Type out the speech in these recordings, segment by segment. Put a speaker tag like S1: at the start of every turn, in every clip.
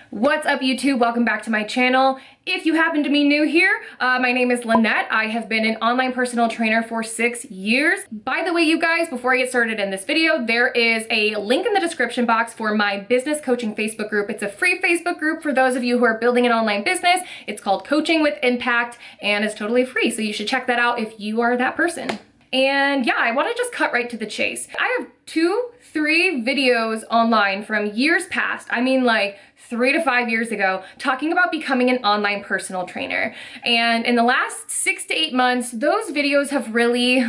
S1: What's up, YouTube? Welcome back to my channel. If you happen to be new here, my name is Lynette. I have been an online personal trainer for 6 years. By the way, you guys, before I get started in this video, there is a link in the description box for my business coaching Facebook group. It's a free Facebook group for those of you who are building an online business. It's called Coaching with Impact and it's totally free. So you should check that out if you are that person. And yeah, I want to just cut right to the chase. I have 2-3 videos online from years past. I mean, like 3 to 5 years ago, talking about becoming an online personal trainer. And in the last 6 to 8 months, those videos have really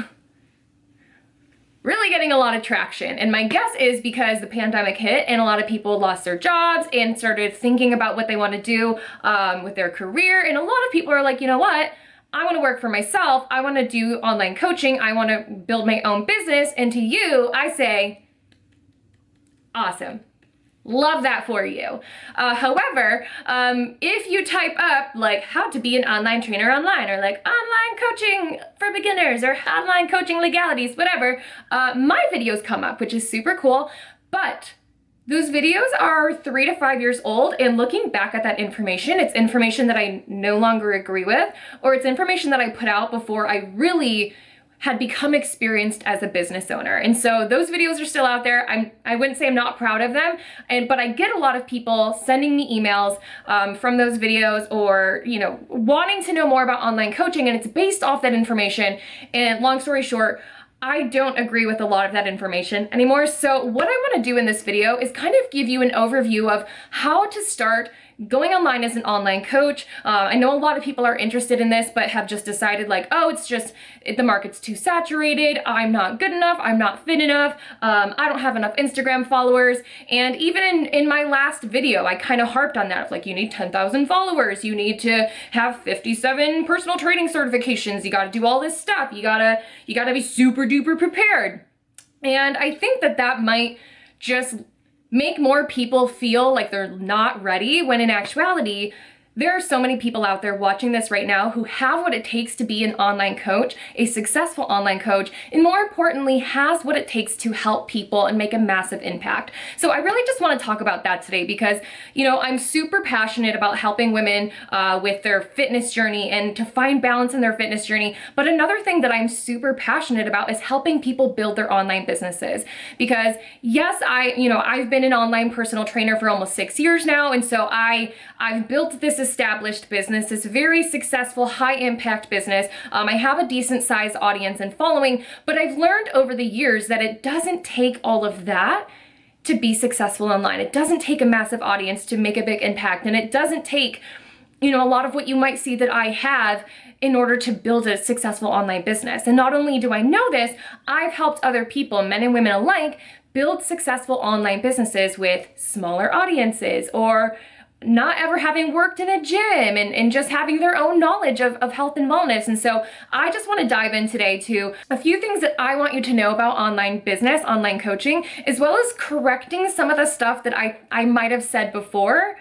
S1: getting a lot of traction. And my guess is because the pandemic hit and a lot of people lost their jobs and started thinking about what they want to do with their career. And a lot of people are like, you know what? I want to work for myself. I want to do online coaching. I want to build my own business. And to you, I say, awesome. Love that for you. However, if you type up like how to be an online trainer online or like online coaching for beginners or online coaching legalities, whatever, my videos come up, which is super cool. But those videos are 3 to 5 years old, and looking back at that information, it's information that I no longer agree with, or it's information that I put out before I really had become experienced as a business owner. And so those videos are still out there. I wouldn't say I'm not proud of them, but I get a lot of people sending me emails from those videos or, you know, wanting to know more about online coaching, and it's based off that information. And long story short, I don't agree with a lot of that information anymore. So what I want to do in this video is kind of give you an overview of how to start going online as an online coach. I know a lot of people are interested in this, but have just decided like, oh, it's just, the market's too saturated. I'm not good enough. I'm not fit enough. I don't have enough Instagram followers. And even in my last video, I kind of harped on that. Like, you need 10,000 followers. You need to have 57 personal training certifications. You got to do all this stuff. You gotta be super duper prepared. And I think that might just make more people feel like they're not ready, when in actuality, there are so many people out there watching this right now who have what it takes to be an online coach, a successful online coach, and more importantly, has what it takes to help people and make a massive impact. So I really just want to talk about that today because, you know, I'm super passionate about helping women with their fitness journey and to find balance in their fitness journey. But another thing that I'm super passionate about is helping people build their online businesses. Because yes, I've been an online personal trainer for almost 6 years now. And so I've built this established business, this very successful, high impact business. I have a decent sized audience and following, but I've learned over the years that it doesn't take all of that to be successful online. It doesn't take a massive audience to make a big impact. And it doesn't take, you know, a lot of what you might see that I have in order to build a successful online business. And not only do I know this, I've helped other people, men and women alike, build successful online businesses with smaller audiences or not ever having worked in a gym and just having their own knowledge of health and wellness. And so I just want to dive in today to a few things that I want you to know about online business, online coaching, as well as correcting some of the stuff that I might have said before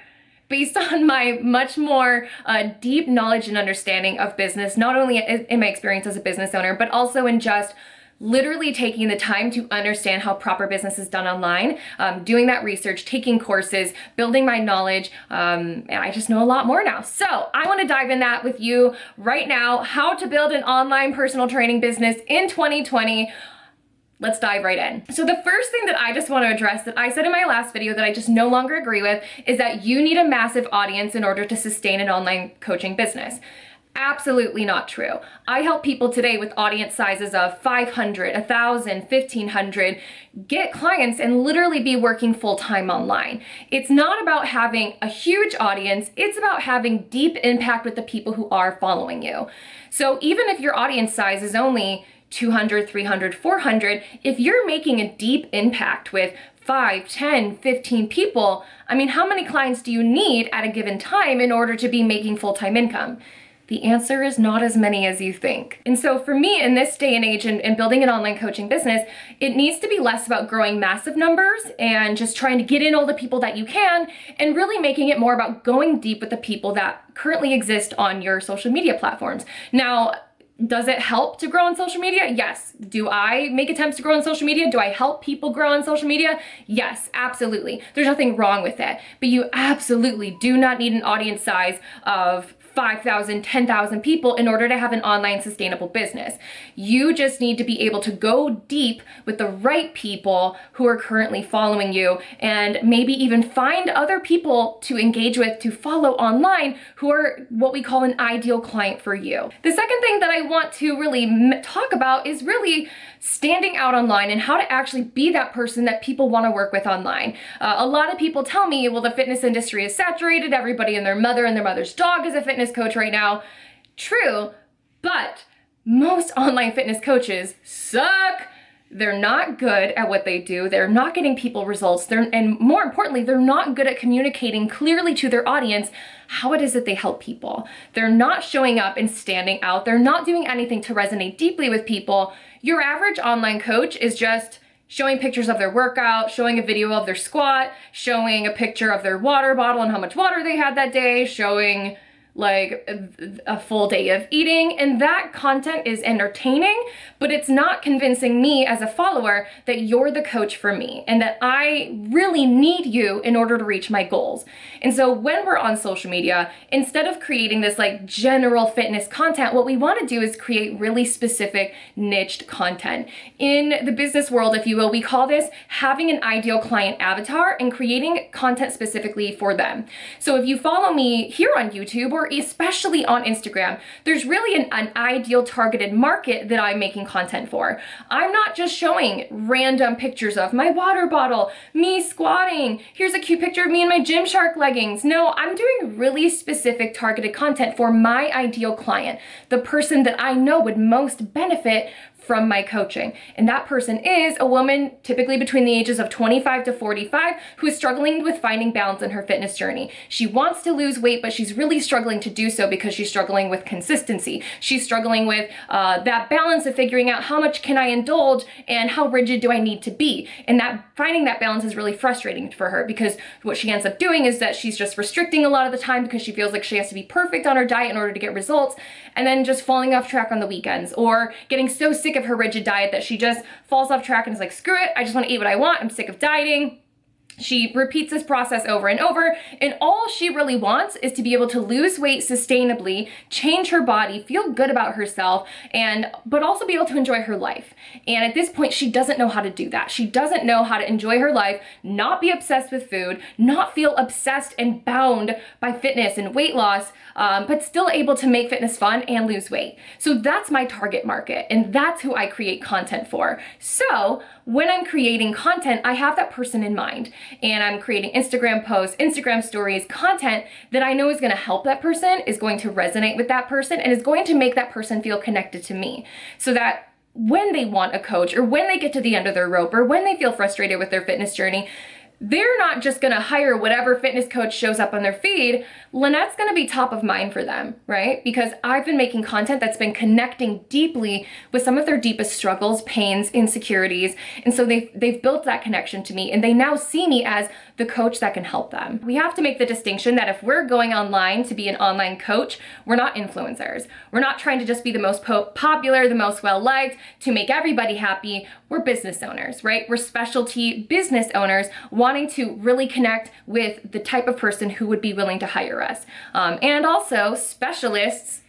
S1: based on my much more deep knowledge and understanding of business, not only in my experience as a business owner, but also in just literally taking the time to understand how proper business is done online, doing that research, taking courses, building my knowledge, and I just know a lot more now. So I want to dive in that with you right now, how to build an online personal training business in 2020. Let's dive right in. So the first thing that I just want to address that I said in my last video that I just no longer agree with is that you need a massive audience in order to sustain an online coaching business. Absolutely not true. I help people today with audience sizes of 500, 1,000, 1,500 get clients and literally be working full-time online. It's not about having a huge audience, it's about having deep impact with the people who are following you. So even if your audience size is only 200, 300, 400, if you're making a deep impact with 5, 10, 15 people, I mean, how many clients do you need at a given time in order to be making full-time income? The answer is not as many as you think. And so for me in this day and age and building an online coaching business, it needs to be less about growing massive numbers and just trying to get in all the people that you can and really making it more about going deep with the people that currently exist on your social media platforms. Now, Does it help to grow on social media? Yes. Do I make attempts to grow on social media? Do I help people grow on social media? Yes, absolutely. There's nothing wrong with it. But you absolutely do not need an audience size of 5,000, 10,000 people in order to have an online sustainable business. You just need to be able to go deep with the right people who are currently following you, and maybe even find other people to engage with, to follow online, who are what we call an ideal client for you. The second thing that I want to really talk about is really standing out online and how to actually be that person that people want to work with online. A lot of people tell me, well, the fitness industry is saturated. Everybody and their mother and their mother's dog is a fitness coach right now. True, but most online fitness coaches suck. They're not good at what they do. They're not getting people results. And more importantly, they're not good at communicating clearly to their audience how it is that they help people. They're not showing up and standing out. They're not doing anything to resonate deeply with people. Your average online coach is just showing pictures of their workout, showing a video of their squat, showing a picture of their water bottle and how much water they had that day, showing like a full day of eating, and that content is entertaining, but it's not convincing me as a follower that you're the coach for me and that I really need you in order to reach my goals. And so when we're on social media, instead of creating this like general fitness content, what we want to do is create really specific niched content. In the business world, if you will, we call this having an ideal client avatar and creating content specifically for them. So if you follow me here on YouTube, or especially on Instagram, there's really an ideal targeted market that I'm making content for. I'm not just showing random pictures of my water bottle, me squatting, here's a cute picture of me in my Gymshark leggings. No, I'm doing really specific targeted content for my ideal client, the person that I know would most benefit from my coaching. And that person is a woman typically between the ages of 25 to 45 who is struggling with finding balance in her fitness journey. She wants to lose weight, but she's really struggling to do so because she's struggling with consistency. She's struggling with that balance of figuring out how much can I indulge and how rigid do I need to be. And that finding that balance is really frustrating for her, because what she ends up doing is that she's just restricting a lot of the time because she feels like she has to be perfect on her diet in order to get results, and then just falling off track on the weekends, or getting so sick of her rigid diet that she just falls off track and is like, screw it, I just want to eat what I want, I'm sick of dieting. She repeats this process over and over, and all she really wants is to be able to lose weight sustainably, change her body, feel good about herself, but also be able to enjoy her life. And at this point, she doesn't know how to do that. She doesn't know how to enjoy her life, not be obsessed with food, not feel obsessed and bound by fitness and weight loss, but still able to make fitness fun and lose weight. So that's my target market, and that's who I create content for. So when I'm creating content, I have that person in mind, and I'm creating Instagram posts, Instagram stories, content that I know is going to help that person, is going to resonate with that person, and is going to make that person feel connected to me, so that when they want a coach, or when they get to the end of their rope, or when they feel frustrated with their fitness journey, they're not just gonna hire whatever fitness coach shows up on their feed. Lynette's gonna be top of mind for them, right? Because I've been making content that's been connecting deeply with some of their deepest struggles, pains, insecurities. And so they've built that connection to me, and they now see me as the coach that can help them. We have to make the distinction that if we're going online to be an online coach, we're not influencers. We're not trying to just be the most popular, the most well-liked, to make everybody happy. We're business owners, right? We're specialty business owners wanting to really connect with the type of person who would be willing to hire us. And also, specialists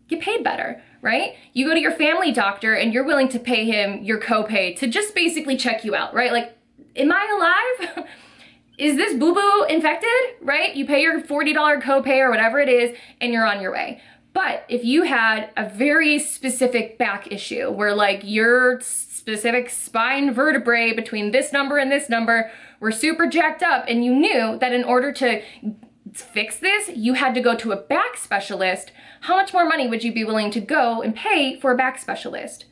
S1: get paid better, right? You go to your family doctor and you're willing to pay him your copay to just basically check you out, right? Like, am I alive? Is this boo-boo infected, right? You pay your $40 copay or whatever it is, and you're on your way. But if you had a very specific back issue where like your specific spine vertebrae between this number and this number were super jacked up, and you knew that in order to fix this, you had to go to a back specialist, how much more money would you be willing to go and pay for a back specialist?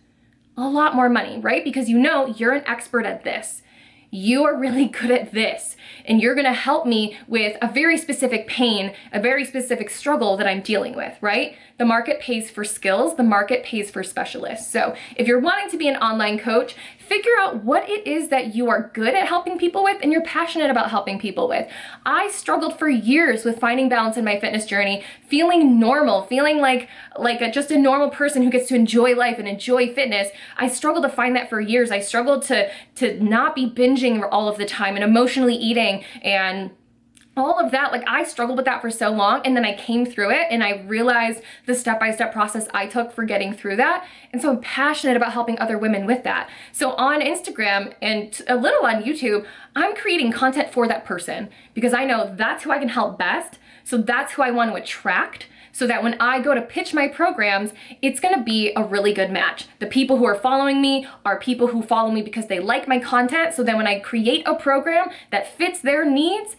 S1: A lot more money, right? Because you know you're an expert at this. You are really good at this, and you're gonna help me with a very specific pain, a very specific struggle that I'm dealing with, right? The market pays for skills, the market pays for specialists. So if you're wanting to be an online coach, Figure out what it is that you are good at helping people with and you're passionate about helping people with. I struggled for years with finding balance in my fitness journey, feeling normal, feeling like just a normal person who gets to enjoy life and enjoy fitness. I struggled to find that for years. I struggled to not be binging all of the time and emotionally eating and all of that. Like, I struggled with that for so long, and then I came through it and I realized the step-by-step process I took for getting through that. And so I'm passionate about helping other women with that. So on Instagram and a little on YouTube, I'm creating content for that person because I know that's who I can help best. So that's who I want to attract, so that when I go to pitch my programs, it's gonna be a really good match. The people who are following me are people who follow me because they like my content. So then when I create a program that fits their needs,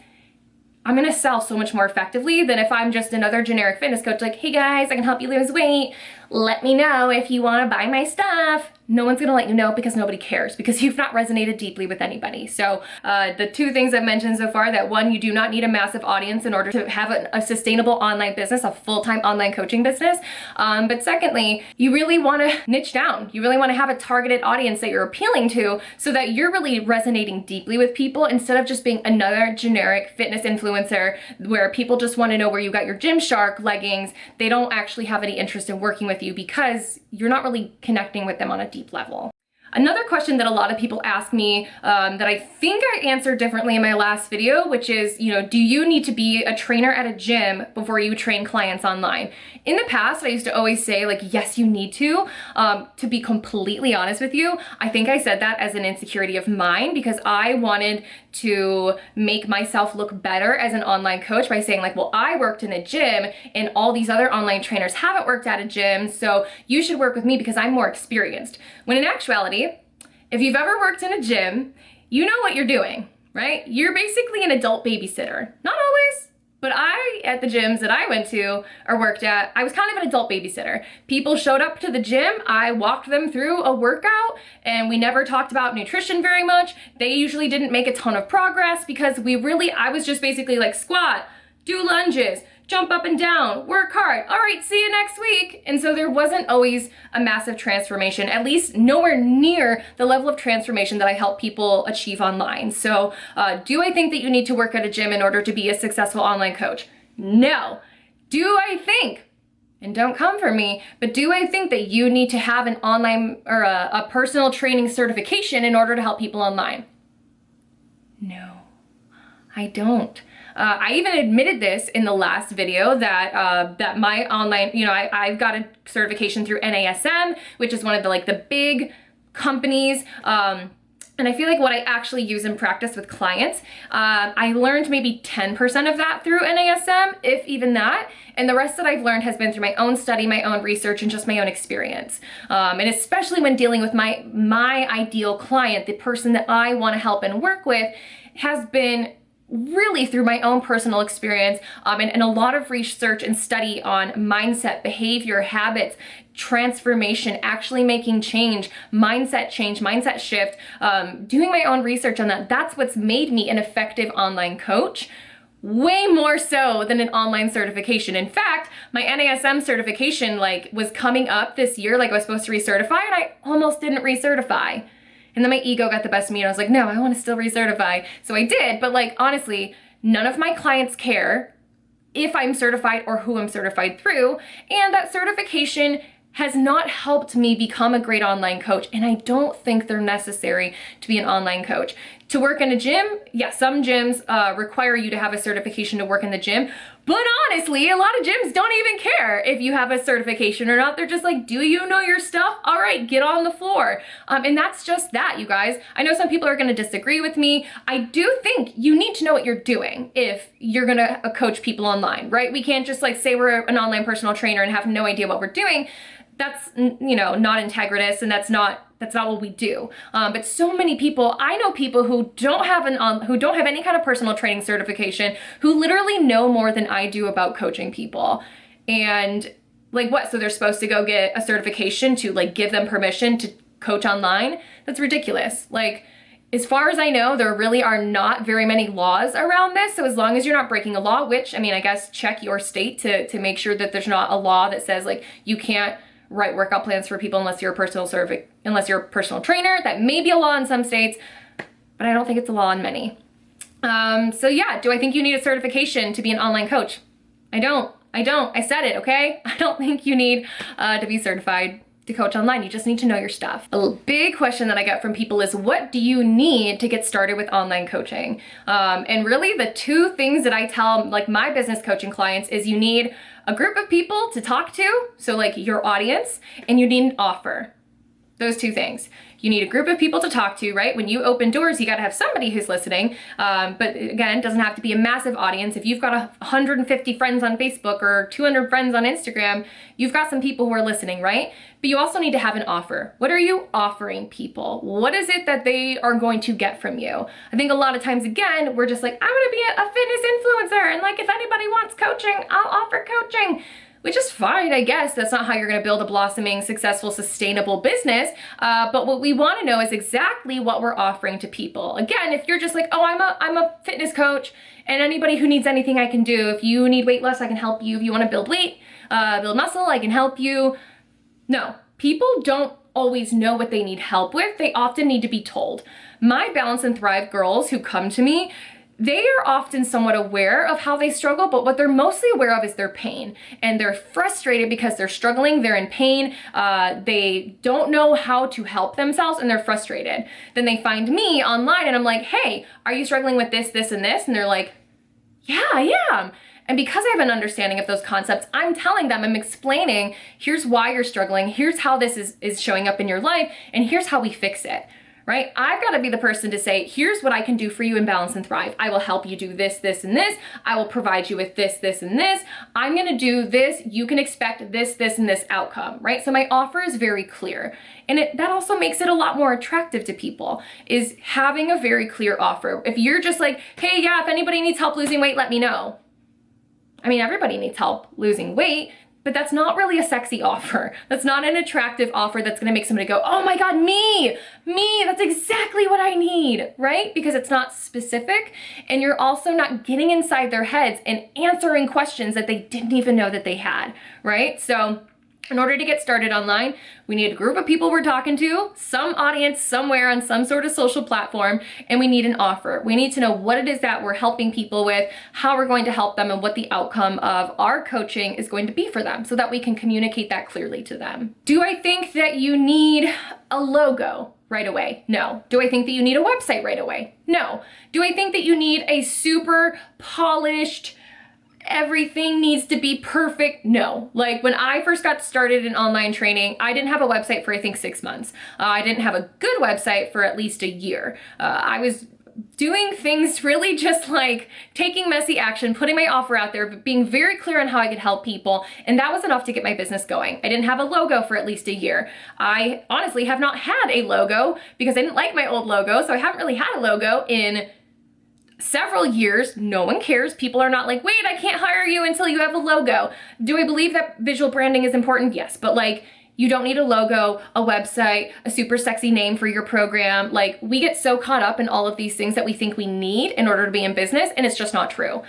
S1: I'm gonna sell so much more effectively than if I'm just another generic fitness coach like, hey guys, I can help you lose weight. Let me know if you wanna buy my stuff. No one's gonna let you know because nobody cares, because you've not resonated deeply with anybody. So the two things I've mentioned so far, that one, you do not need a massive audience in order to have a sustainable online business, a full-time online coaching business. But secondly, you really wanna niche down. You really wanna have a targeted audience that you're appealing to so that you're really resonating deeply with people instead of just being another generic fitness influencer where people just wanna know where you got your Gymshark leggings. They don't actually have any interest in working with you because you're not really connecting with them on a deep level. Another question that a lot of people ask me that I think I answered differently in my last video, which is, do you need to be a trainer at a gym before you train clients online? In the past, I used to always say like, yes, you need to. To be completely honest with you, I think I said that as an insecurity of mine because I wanted to make myself look better as an online coach by saying like, well, I worked in a gym and all these other online trainers haven't worked at a gym, so you should work with me because I'm more experienced. When in actuality, if you've ever worked in a gym, you know what you're doing, right? You're basically an adult babysitter. Not always, but at the gyms that I went to or worked at, I was kind of an adult babysitter. People showed up to the gym, I walked them through a workout, and we never talked about nutrition very much. They usually didn't make a ton of progress because I was just basically like, squat, do lunges, jump up and down, work hard. All right, see you next week. And so there wasn't always a massive transformation, at least nowhere near the level of transformation that I help people achieve online. So do I think that you need to work at a gym in order to be a successful online coach? No. Do I think, and don't come for me, but do I think that you need to have an online or a personal training certification in order to help people online? No, I don't. I even admitted this in the last video that my online, I've got a certification through NASM, which is one of the big companies. And I feel like what I actually use in practice with clients, I learned maybe 10% of that through NASM, if even that. And the rest that I've learned has been through my own study, my own research, and just my own experience. And especially when dealing with my ideal client, the person that I want to help and work with, has been really through my own personal experience and a lot of research and study on mindset, behavior, habits, transformation, actually making change, mindset shift, doing my own research on that. That's what's made me an effective online coach, way more so than an online certification. In fact, my NASM certification was coming up this year, I was supposed to recertify, and I almost didn't recertify. And then my ego got the best of me and I was like, no, I want to still recertify. So I did, but honestly, none of my clients care if I'm certified or who I'm certified through. And that certification has not helped me become a great online coach. And I don't think they're necessary to be an online coach. To work in a gym, yeah, some gyms require you to have a certification to work in the gym. But honestly, a lot of gyms don't even care if you have a certification or not. They're just like, do you know your stuff? All right, get on the floor. And that's just that, you guys. I know some people are gonna disagree with me. I do think you need to know what you're doing if you're gonna coach people online, right? We can't just say we're an online personal trainer and have no idea what we're doing. That's, not integritous, and that's not what we do. But so many people, I know people who don't have any kind of personal training certification, who literally know more than I do about coaching people. And what? So they're supposed to go get a certification to give them permission to coach online? That's ridiculous. As far as I know, there really are not very many laws around this. So as long as you're not breaking a law, which, I guess check your state to make sure that there's not a law that says you can't write workout plans for people unless you're a personal trainer. That may be a law in some states, but I don't think it's a law in many. So yeah, do I think you need a certification to be an online coach? I don't. I said it, okay? I don't think you need to be certified to coach online. You just need to know your stuff. A big question that I get from people is, what do you need to get started with online coaching? And really the two things that I tell like my business coaching clients is you need a group of people to talk to, so like your audience, and you need an offer. Those two things. You need a group of people to talk to, right? When you open doors, you got to have somebody who's listening. But again, it doesn't have to be a massive audience. If you've got 150 friends on Facebook or 200 friends on Instagram, you've got some people who are listening, right? But you also need to have an offer. What are you offering people? What is it that they are going to get from you? I think a lot of times, again, we're just like, I'm going to be a fitness influencer. And like, if anybody wants coaching, I'll offer coaching. Which is fine, I guess. That's not how you're gonna build a blossoming, successful, sustainable business. But what we wanna know is exactly what we're offering to people. Again, if you're just like, oh, I'm a fitness coach, and anybody who needs anything I can do. If you need weight loss, I can help you. If you wanna build weight, build muscle, I can help you. No, people don't always know what they need help with. They often need to be told. My Balance and Thrive girls who come to me, they are often somewhat aware of how they struggle, but what they're mostly aware of is their pain. And they're frustrated because they're struggling, they're in pain, they don't know how to help themselves, and they're frustrated. Then they find me online and I'm like, hey, are you struggling with this, this, and this? And they're like, yeah, I am. And because I have an understanding of those concepts, I'm telling them, I'm explaining, here's why you're struggling, here's how this is showing up in your life, and here's how we fix it. Right? I've got to be the person to say, here's what I can do for you in Balance and Thrive. I will help you do this, this, and this. I will provide you with this, this, and this. I'm going to do this. You can expect this, this, and this outcome, right? So my offer is very clear. And that also makes it a lot more attractive to people, is having a very clear offer. If you're just like, hey, yeah, if anybody needs help losing weight, let me know. I mean, everybody needs help losing weight. But that's not really a sexy offer. That's not an attractive offer that's gonna make somebody go, oh my God, me, that's exactly what I need, right? Because it's not specific, and you're also not getting inside their heads and answering questions that they didn't even know that they had, right? So in order to get started online, we need a group of people we're talking to, some audience somewhere on some sort of social platform, and we need an offer. We need to know what it is that we're helping people with, how we're going to help them, and what the outcome of our coaching is going to be for them, so that we can communicate that clearly to them. Do I think that you need a logo right away? No. Do I think that you need a website right away? No. Do I think that you need a super polished, everything needs to be perfect? No. Like when I first got started in online training, I didn't have a website for I think 6 months. I didn't have a good website for at least a year. I was doing things really just like taking messy action, putting my offer out there, but being very clear on how I could help people. And that was enough to get my business going. I didn't have a logo for at least a year. I honestly have not had a logo because I didn't like my old logo. So I haven't really had a logo in several years. No one cares. People are not like, wait, I can't hire you until you have a logo. Do I believe that visual branding is important? Yes, but like, you don't need a logo, a website, a super sexy name for your program. Like, we get so caught up in all of these things that we think we need in order to be in business, and it's just not true.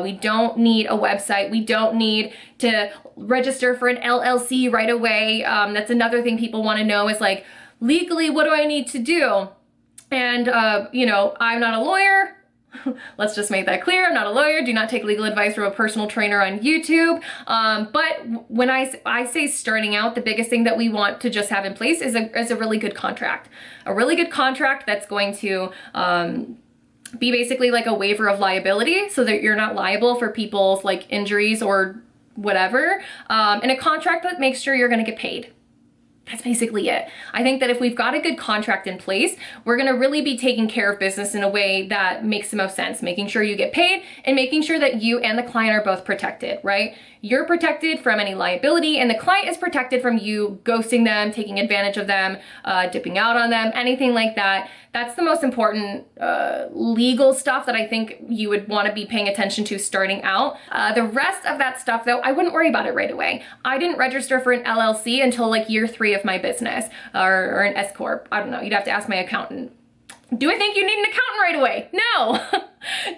S1: We don't need a website. We don't need to register for an LLC right away. That's another thing people want to know is like, legally, what do I need to do? And, you know, I'm not a lawyer. Let's just make that clear. I'm not a lawyer. Do not take legal advice from a personal trainer on YouTube. But when I say starting out, the biggest thing that we want to just have in place is a really good contract. A really good contract that's going to be basically like a waiver of liability so that you're not liable for people's like injuries or whatever. And a contract that makes sure you're going to get paid. That's basically it. I think that if we've got a good contract in place, we're gonna really be taking care of business in a way that makes the most sense, making sure you get paid and making sure that you and the client are both protected, right? You're protected from any liability and the client is protected from you ghosting them, taking advantage of them, dipping out on them, anything like that. That's the most important legal stuff that I think you would want to be paying attention to starting out. The rest of that stuff though, I wouldn't worry about it right away. I didn't register for an LLC until like year 3 of my business or an S Corp. I don't know, you'd have to ask my accountant. Do I think you need an accountant right away? No.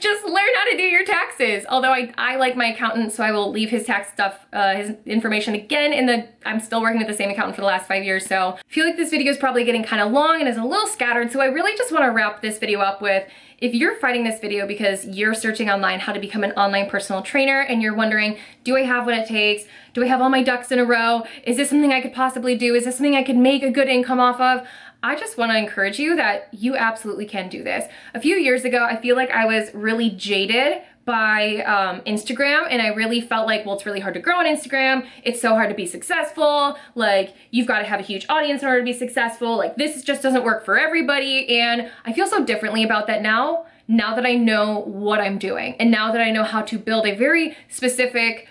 S1: Just learn how to do your taxes. Although I like my accountant, so I will leave his tax stuff, his information again I'm still working with the same accountant for the last 5 years, so I feel like this video is probably getting kind of long and is a little scattered, so I really just want to wrap this video up with, if you're finding this video because you're searching online how to become an online personal trainer and you're wondering, do I have what it takes? Do I have all my ducks in a row? Is this something I could possibly do? Is this something I could make a good income off of? I just want to encourage you that you absolutely can do this. A few years ago, I feel like I was really jaded by Instagram, and I really felt like, well, it's really hard to grow on Instagram. It's so hard to be successful. Like, you've got to have a huge audience in order to be successful. Like, this just doesn't work for everybody. And I feel so differently about that now that I know what I'm doing, and now that I know how to build a very specific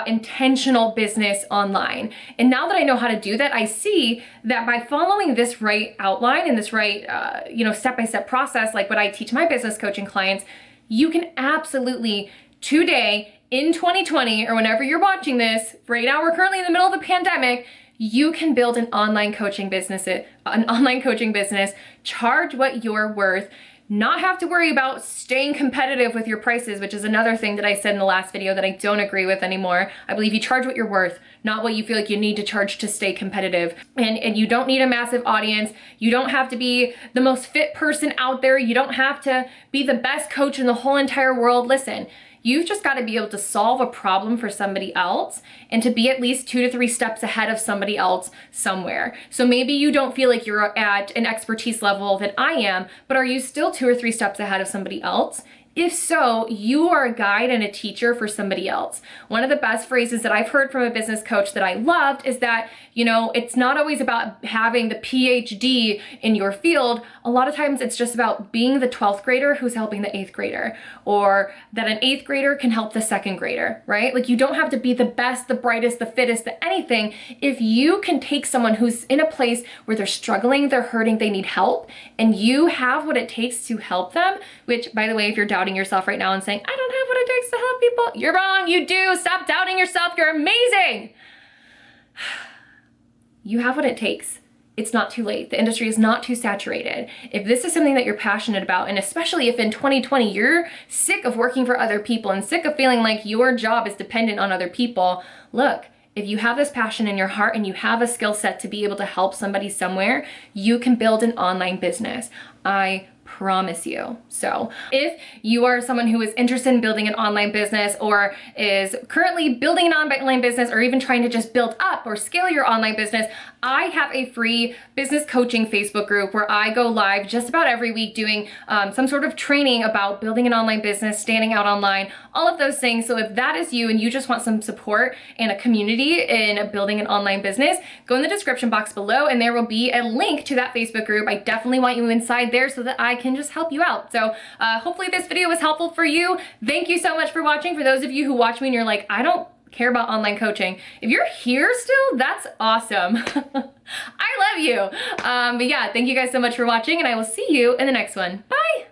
S1: intentional business online. And now that I know how to do that, I see that by following this right outline and this right, step-by-step process, like what I teach my business coaching clients, you can absolutely today in 2020, or whenever you're watching this, right now we're currently in the middle of the pandemic, you can build an online coaching business, charge what you're worth, not have to worry about staying competitive with your prices, which is another thing that I said in the last video that I don't agree with anymore. I believe you charge what you're worth, not what you feel like you need to charge to stay competitive. And you don't need a massive audience. You don't have to be the most fit person out there. You don't have to be the best coach in the whole entire world. Listen, you've just got to be able to solve a problem for somebody else and to be at least 2 to 3 steps ahead of somebody else somewhere. So maybe you don't feel like you're at an expertise level that I am, but are you still 2 or 3 steps ahead of somebody else? If so, you are a guide and a teacher for somebody else. One of the best phrases that I've heard from a business coach that I loved is that, it's not always about having the PhD in your field. A lot of times it's just about being the 12th grader who's helping the 8th grader, or that an 8th grader can help the 2nd grader, right? Like, you don't have to be the best, the brightest, the fittest, the anything. If you can take someone who's in a place where they're struggling, they're hurting, they need help, and you have what it takes to help them, which, by the way, if you're doubting yourself right now and saying, I don't have what it takes to help people, you're wrong, you do. Stop doubting yourself, you're amazing. You have what it takes. It's not too late. The industry is not too saturated. If this is something that you're passionate about, and especially if in 2020 you're sick of working for other people and sick of feeling like your job is dependent on other people, look, if you have this passion in your heart and you have a skill set to be able to help somebody somewhere, you can build an online business. I promise you. So if you are someone who is interested in building an online business, or is currently building an online business, or even trying to just build up or scale your online business, I have a free business coaching Facebook group where I go live just about every week doing some sort of training about building an online business, standing out online, all of those things. So if that is you and you just want some support and a community in building an online business, go in the description box below and there will be a link to that Facebook group. I definitely want you inside there so that I can just help you out. So hopefully this video was helpful for you. Thank you so much for watching. For those of you who watch me and you're like, I don't care about online coaching, if you're here still, that's awesome. I love you. But yeah, thank you guys so much for watching, and I will see you in the next one. Bye.